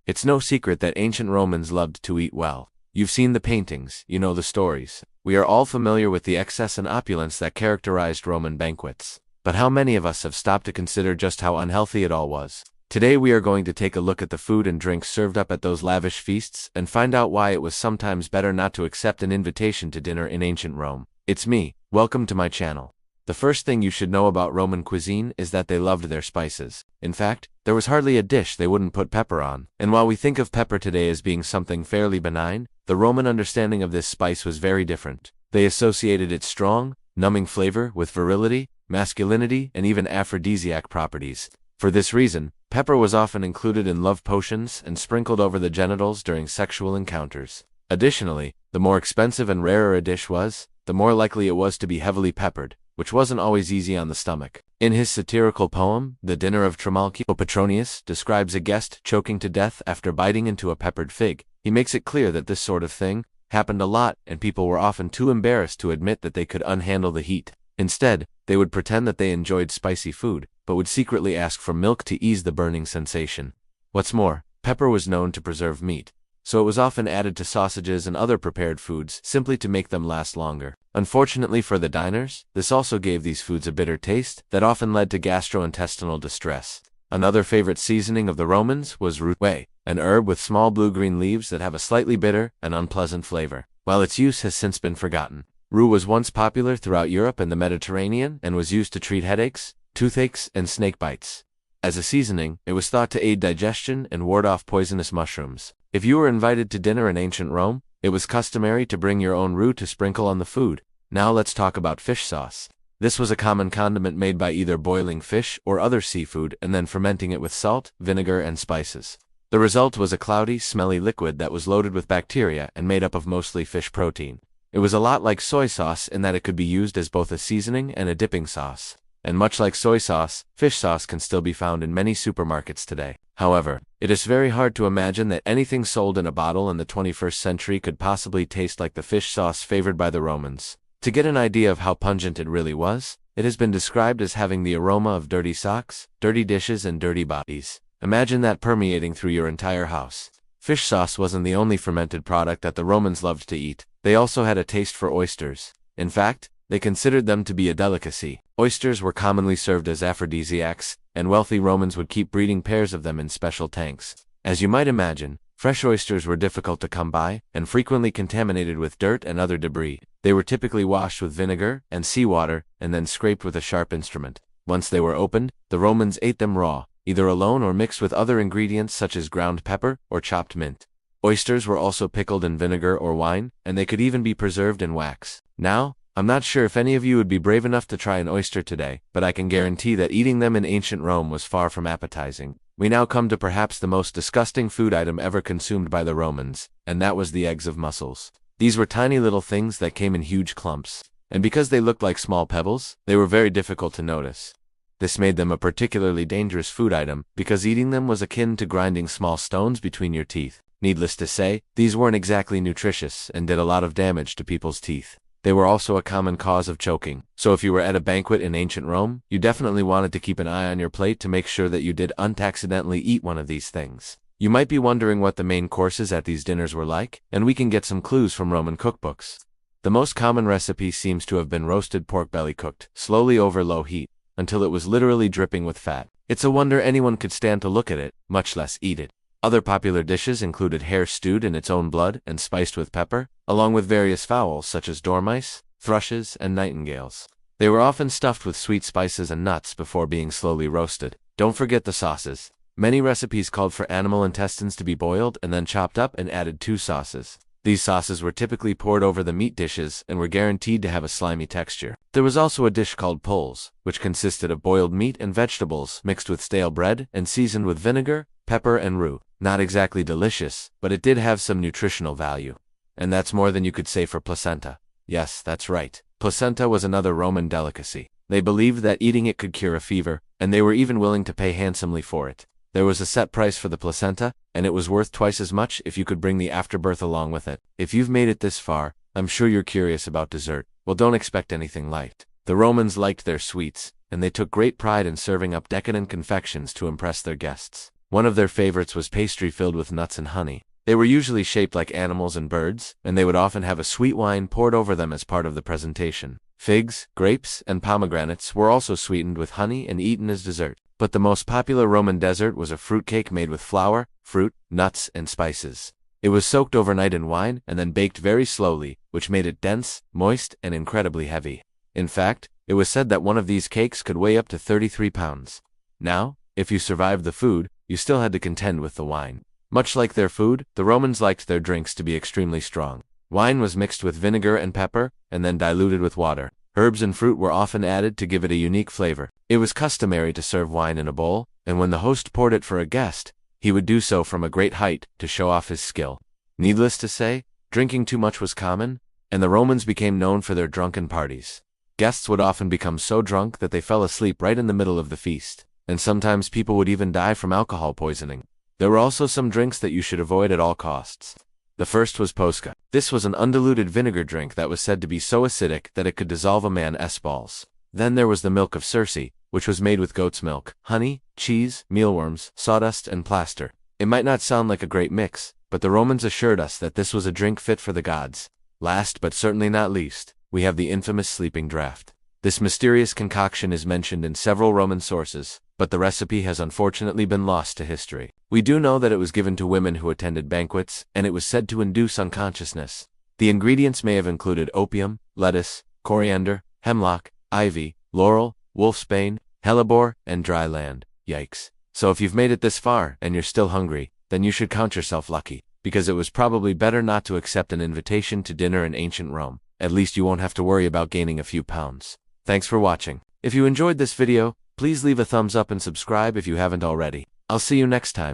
It's no secret that ancient Romans loved to eat well. You've seen the paintings, you know the stories. We are all familiar with the excess and opulence that characterized Roman banquets. But how many of us have stopped to consider just how unhealthy it all was? Today we are going to take a look at the food and drinks served up at those lavish feasts and find out why it was sometimes better not to accept an invitation to dinner in ancient Rome. It's me. Welcome to my channel. The first thing you should know about Roman cuisine is that they loved their spices. In fact, there was hardly a dish they wouldn't put pepper on. And while we think of pepper today as being something fairly benign, the Roman understanding of this spice was very different. They associated its strong, numbing flavor with virility, masculinity, and even aphrodisiac properties. For this reason, pepper was often included in love potions and sprinkled over the genitals during sexual encounters. Additionally, the more expensive and rarer a dish was, the more likely it was to be heavily peppered, which wasn't always easy on the stomach. In his satirical poem, The Dinner of Trimalchio, Petronius describes a guest choking to death after biting into a peppered fig. He makes it clear that this sort of thing happened a lot, and people were often too embarrassed to admit that they could unhandle the heat. Instead, they would pretend that they enjoyed spicy food, but would secretly ask for milk to ease the burning sensation. What's more, pepper was known to preserve meat, so it was often added to sausages and other prepared foods simply to make them last longer. Unfortunately for the diners, this also gave these foods a bitter taste that often led to gastrointestinal distress. Another favorite seasoning of the Romans was roux, an herb with small blue-green leaves that have a slightly bitter and unpleasant flavor. While its use has since been forgotten, roux was once popular throughout Europe and the Mediterranean and was used to treat headaches, toothaches, and snake bites. As a seasoning, it was thought to aid digestion and ward off poisonous mushrooms. If you were invited to dinner in ancient Rome, it was customary to bring your own roux to sprinkle on the food. Now let's talk about fish sauce. This was a common condiment made by either boiling fish or other seafood and then fermenting it with salt, vinegar, and spices. The result was a cloudy, smelly liquid that was loaded with bacteria and made up of mostly fish protein. It was a lot like soy sauce in that it could be used as both a seasoning and a dipping sauce. And much like soy sauce, fish sauce can still be found in many supermarkets today. However, it is very hard to imagine that anything sold in a bottle in the 21st century could possibly taste like the fish sauce favored by the Romans. To get an idea of how pungent it really was, it has been described as having the aroma of dirty socks, dirty dishes, and dirty bodies. Imagine that permeating through your entire house. Fish sauce wasn't the only fermented product that the Romans loved to eat. They also had a taste for oysters. In fact, they considered them to be a delicacy. Oysters were commonly served as aphrodisiacs, and wealthy Romans would keep breeding pairs of them in special tanks. As you might imagine, fresh oysters were difficult to come by, and frequently contaminated with dirt and other debris. They were typically washed with vinegar and seawater, and then scraped with a sharp instrument. Once they were opened, the Romans ate them raw, either alone or mixed with other ingredients such as ground pepper or chopped mint. Oysters were also pickled in vinegar or wine, and they could even be preserved in wax. Now, I'm not sure if any of you would be brave enough to try an oyster today, but I can guarantee that eating them in ancient Rome was far from appetizing. We now come to perhaps the most disgusting food item ever consumed by the Romans, and that was the eggs of mussels. These were tiny little things that came in huge clumps, and because they looked like small pebbles, they were very difficult to notice. This made them a particularly dangerous food item because eating them was akin to grinding small stones between your teeth. Needless to say, these weren't exactly nutritious and did a lot of damage to people's teeth. They were also a common cause of choking. So if you were at a banquet in ancient Rome, you definitely wanted to keep an eye on your plate to make sure that you didn't accidentally eat one of these things. You might be wondering what the main courses at these dinners were like, and we can get some clues from Roman cookbooks. The most common recipe seems to have been roasted pork belly cooked slowly over low heat until it was literally dripping with fat. It's a wonder anyone could stand to look at it, much less eat it. Other popular dishes included hare stewed in its own blood and spiced with pepper, along with various fowls such as dormice, thrushes, and nightingales. They were often stuffed with sweet spices and nuts before being slowly roasted. Don't forget the sauces. Many recipes called for animal intestines to be boiled and then chopped up and added to sauces. These sauces were typically poured over the meat dishes and were guaranteed to have a slimy texture. There was also a dish called pulse, which consisted of boiled meat and vegetables mixed with stale bread and seasoned with vinegar, pepper, and roux. Not exactly delicious, but it did have some nutritional value. And that's more than you could say for placenta. Yes, that's right. Placenta was another Roman delicacy. They believed that eating it could cure a fever, and they were even willing to pay handsomely for it. There was a set price for the placenta, and it was worth twice as much if you could bring the afterbirth along with it. If you've made it this far, I'm sure you're curious about dessert. Well, don't expect anything light. The Romans liked their sweets, and they took great pride in serving up decadent confections to impress their guests. One of their favorites was pastry filled with nuts and honey. They were usually shaped like animals and birds, and they would often have a sweet wine poured over them as part of the presentation. Figs, grapes, and pomegranates were also sweetened with honey and eaten as dessert. But the most popular Roman dessert was a fruitcake made with flour, fruit, nuts, and spices. It was soaked overnight in wine and then baked very slowly, which made it dense, moist, and incredibly heavy. In fact, it was said that one of these cakes could weigh up to 33 pounds. Now, if you survived the food, you still had to contend with the wine. Much like their food, the Romans liked their drinks to be extremely strong. Wine was mixed with vinegar and pepper, and then diluted with water. Herbs and fruit were often added to give it a unique flavor. It was customary to serve wine in a bowl, and when the host poured it for a guest, he would do so from a great height to show off his skill. Needless to say, drinking too much was common, and the Romans became known for their drunken parties. Guests would often become so drunk that they fell asleep right in the middle of the feast, and sometimes people would even die from alcohol poisoning. There were also some drinks that you should avoid at all costs. The first was posca. This was an undiluted vinegar drink that was said to be so acidic that it could dissolve a man's balls. Then there was the milk of Circe, which was made with goat's milk, honey, cheese, mealworms, sawdust, and plaster. It might not sound like a great mix, but the Romans assured us that this was a drink fit for the gods. Last but certainly not least, we have the infamous sleeping draught. This mysterious concoction is mentioned in several Roman sources, but the recipe has unfortunately been lost to history. We do know that it was given to women who attended banquets, and it was said to induce unconsciousness. The ingredients may have included opium, lettuce, coriander, hemlock, ivy, laurel, wolfsbane, hellebore, and dry land. Yikes. So if you've made it this far, and you're still hungry, then you should count yourself lucky, because it was probably better not to accept an invitation to dinner in ancient Rome. At least you won't have to worry about gaining a few pounds. Thanks for watching. If you enjoyed this video, please leave a thumbs up and subscribe if you haven't already. I'll see you next time.